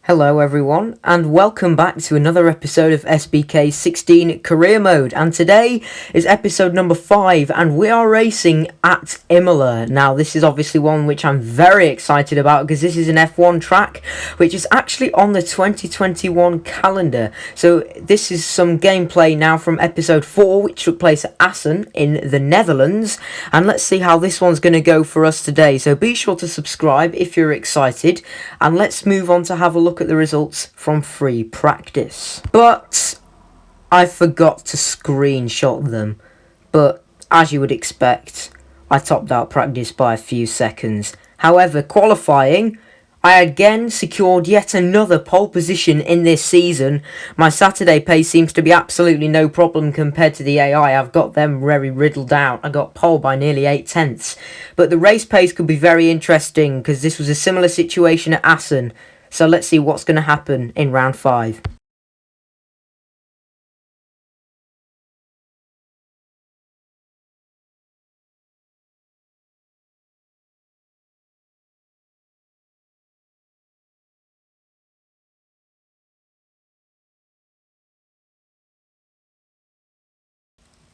Hello everyone, and welcome back to another episode of SBK16 Career Mode, and today is episode number 5, and we are racing at Imola. Now this is obviously one which I'm very excited about, because this is an F1 track, which is actually on the 2021 calendar. So this is some gameplay now from episode 4, which took place at Assen in the Netherlands, and let's see how this one's going to go for us today. So be sure to subscribe if you're excited, and let's move on to have a look at the results from free practice. But I forgot to screenshot them, but as you would expect, I topped out practice by a few seconds. However, qualifying, I again secured yet another pole position in this season. My Saturday pace seems to be absolutely no problem compared to the AI. I've got them very riddled out. I got pole by nearly 8/10. But the race pace could be very interesting because this was a similar situation at Assen. So let's see what's going to happen in round 5.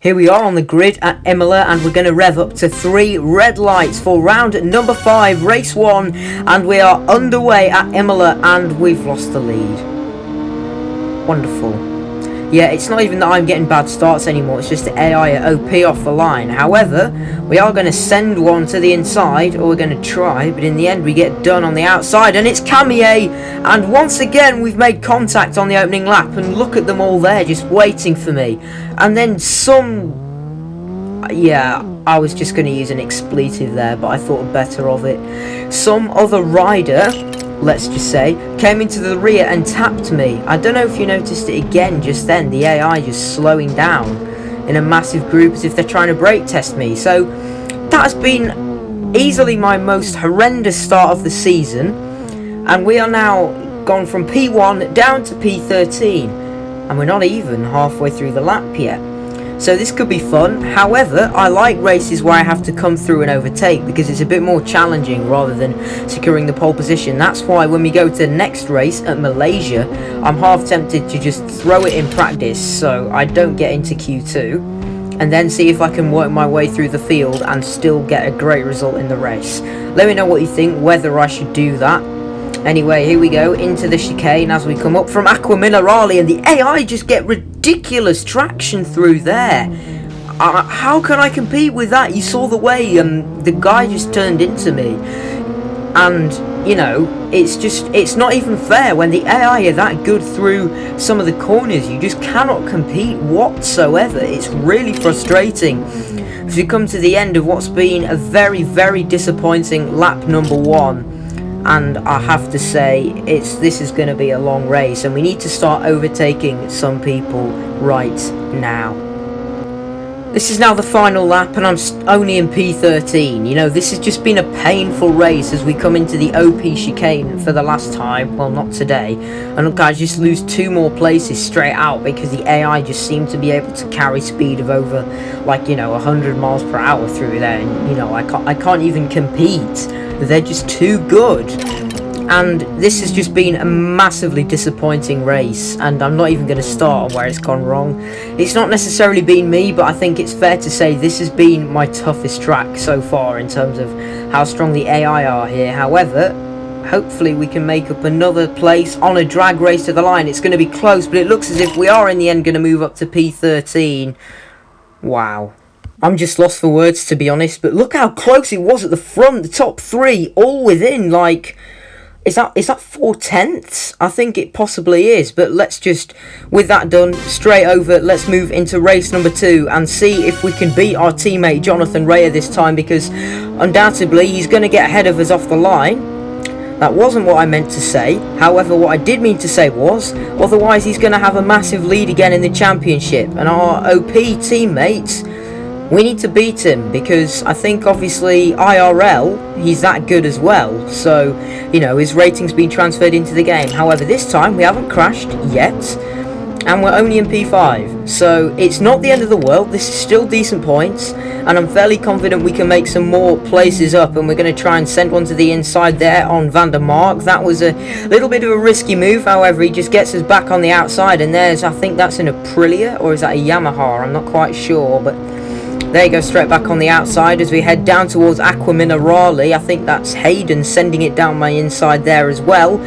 Here we are on the grid at Imola, and we're going to rev up to 3 red lights for round number 5, race 1, and we are underway at Imola, and we've lost the lead. Wonderful. Yeah, it's not even that I'm getting bad starts anymore, it's just the AI at OP off the line. However, we are going to send one to the inside, or we're going to try, but in the end we get done on the outside, and it's Camille, and once again we've made contact on the opening lap, and look at them all there just waiting for me. And then I was just going to use an expletive there, but I thought better of it. Some other rider, let's just say, came into the rear and tapped me. I don't know if you noticed it again just then, the AI just slowing down in a massive group as if they're trying to brake test me. So that has been easily my most horrendous start of the season, and we are now gone from P1 down to P13. And we're not even halfway through the lap yet. So this could be fun. However, I like races where I have to come through and overtake, because it's a bit more challenging rather than securing the pole position. That's why when we go to the next race at Malaysia, I'm half tempted to just throw it in practice so I don't get into Q2, and then see if I can work my way through the field and still get a great result in the race. Let me know what you think, whether I should do that. Anyway, here we go into the chicane as we come up from Aqua Minerale, and the AI just get ridiculous traction through there. How can I compete with that? You saw the way the guy just turned into me, and you know, it's not even fair when the AI are that good through some of the corners. You just cannot compete whatsoever. It's really frustrating. As we come to the end of what's been a very, very disappointing lap number 1. And I have to say, this is going to be a long race, and we need to start overtaking some people right now. This is now the final lap, and I'm only in P13. You know, this has just been a painful race as we come into the OP chicane for the last time. Well, not today. And look, I just lose 2 more places straight out because the AI just seemed to be able to carry speed of over, like, you know, 100 miles per hour through there. And, you know, I can't even compete. They're just too good. And this has just been a massively disappointing race, and I'm not even going to start on where it's gone wrong. It's not necessarily been me, but I think it's fair to say this has been my toughest track so far in terms of how strong the AI are here. However, hopefully we can make up another place on a drag race to the line. It's going to be close, but it looks as if we are in the end going to move up to P13. Wow. I'm just lost for words, to be honest, but look how close it was at the front. The top 3 all within, like, is that 4/10? I think it possibly is. But let's just, with that done, straight over, let's move into race number 2 and see if we can beat our teammate Jonathan Raya this time, because undoubtedly he's going to get ahead of us off the line. That wasn't what I meant to say. However, what I did mean to say was, otherwise he's going to have a massive lead again in the championship, and our OP teammates, we need to beat him, because I think obviously IRL, he's that good as well. So, you know, his rating's been transferred into the game. However, this time we haven't crashed yet. and we're only in P5, so it's not the end of the world. This is still decent points, and I'm fairly confident we can make some more places up, and we're going to try and send one to the inside there on Van der Mark. That was a little bit of a risky move, however, he just gets us back on the outside, and there's, I think that's an Aprilia, or is that a Yamaha? I'm not quite sure, but there you go, straight back on the outside as we head down towards Aqua Minerale. I think that's Hayden sending it down my inside there as well.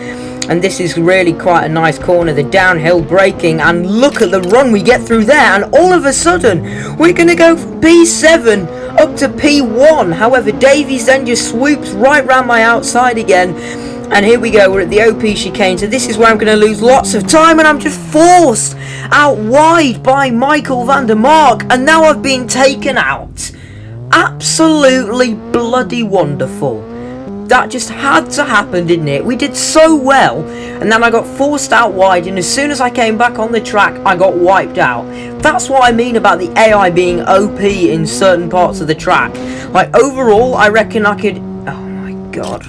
And this is really quite a nice corner, the downhill braking, and look at the run we get through there, and all of a sudden we're going to go from P7 up to P1. However, Davies then just swoops right round my outside again, and here we go, we're at the OP chicane, so this is where I'm going to lose lots of time, and I'm just forced out wide by Michael van der Mark, and now I've been taken out. Absolutely bloody wonderful. That just had to happen, didn't it? We did so well, and then I got forced out wide, and as soon as I came back on the track, I got wiped out. That's what I mean about the AI being OP in certain parts of the track. Like, overall, I reckon I could... Oh my god.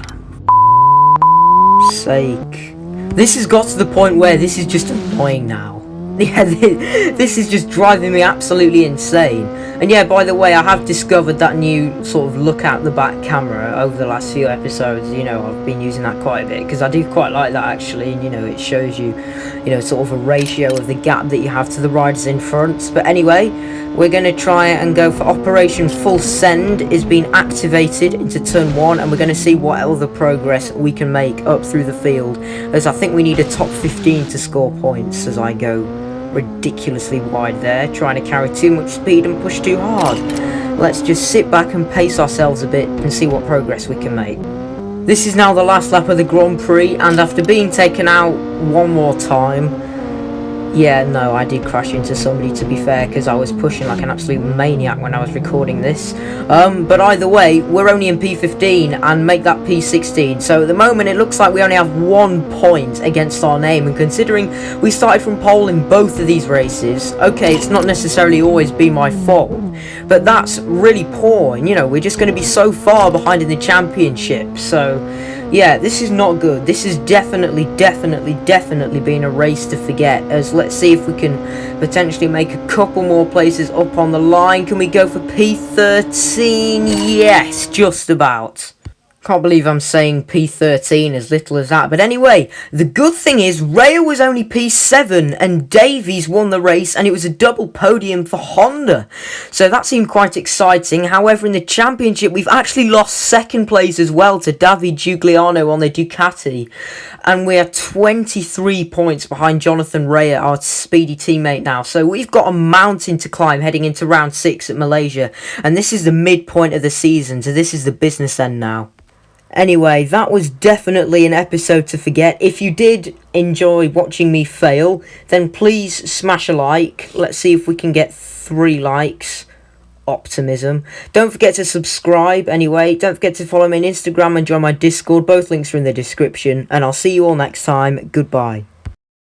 Sake. This has got to the point where this is just annoying now. Yeah, this is just driving me absolutely insane. And yeah, by the way, I have discovered that new sort of look out the back camera over the last few episodes. You know, I've been using that quite a bit because I do quite like that actually. And you know, it shows you, you know, sort of a ratio of the gap that you have to the riders in front. But anyway, we're going to try and go for Operation Full Send is being activated into turn 1, and we're going to see what other progress we can make up through the field, as I think we need a top 15 to score points as I go ridiculously wide there, trying to carry too much speed and push too hard. Let's just sit back and pace ourselves a bit and see what progress we can make. This is now the last lap of the Grand Prix, and after being taken out one more time, yeah, no, I did crash into somebody, to be fair, because I was pushing like an absolute maniac when I was recording this. But either way, we're only in P15 and make that P16. So at the moment, it looks like we only have 1 point against our name. And considering we started from pole in both of these races, okay, it's not necessarily always been my fault, but that's really poor. And, you know, we're just going to be so far behind in the championship. So... yeah, this is not good. This is definitely been a race to forget. As let's see if we can potentially make a couple more places up on the line. Can we go for P13? Yes, just about. Can't believe I'm saying P13 as little as that. But anyway, the good thing is Raya was only P7 and Davies won the race, and it was a double podium for Honda. So that seemed quite exciting. However, in the championship, we've actually lost second place as well to David Giugliano on the Ducati. And we are 23 points behind Jonathan Raya, our speedy teammate now. So we've got a mountain to climb heading into round 6 at Malaysia. And this is the midpoint of the season, so this is the business end now. Anyway, that was definitely an episode to forget. If you did enjoy watching me fail, then please smash a like. Let's see if we can get 3 likes. Optimism. Don't forget to subscribe anyway. Don't forget to follow me on Instagram and join my Discord. Both links are in the description. And I'll see you all next time. Goodbye.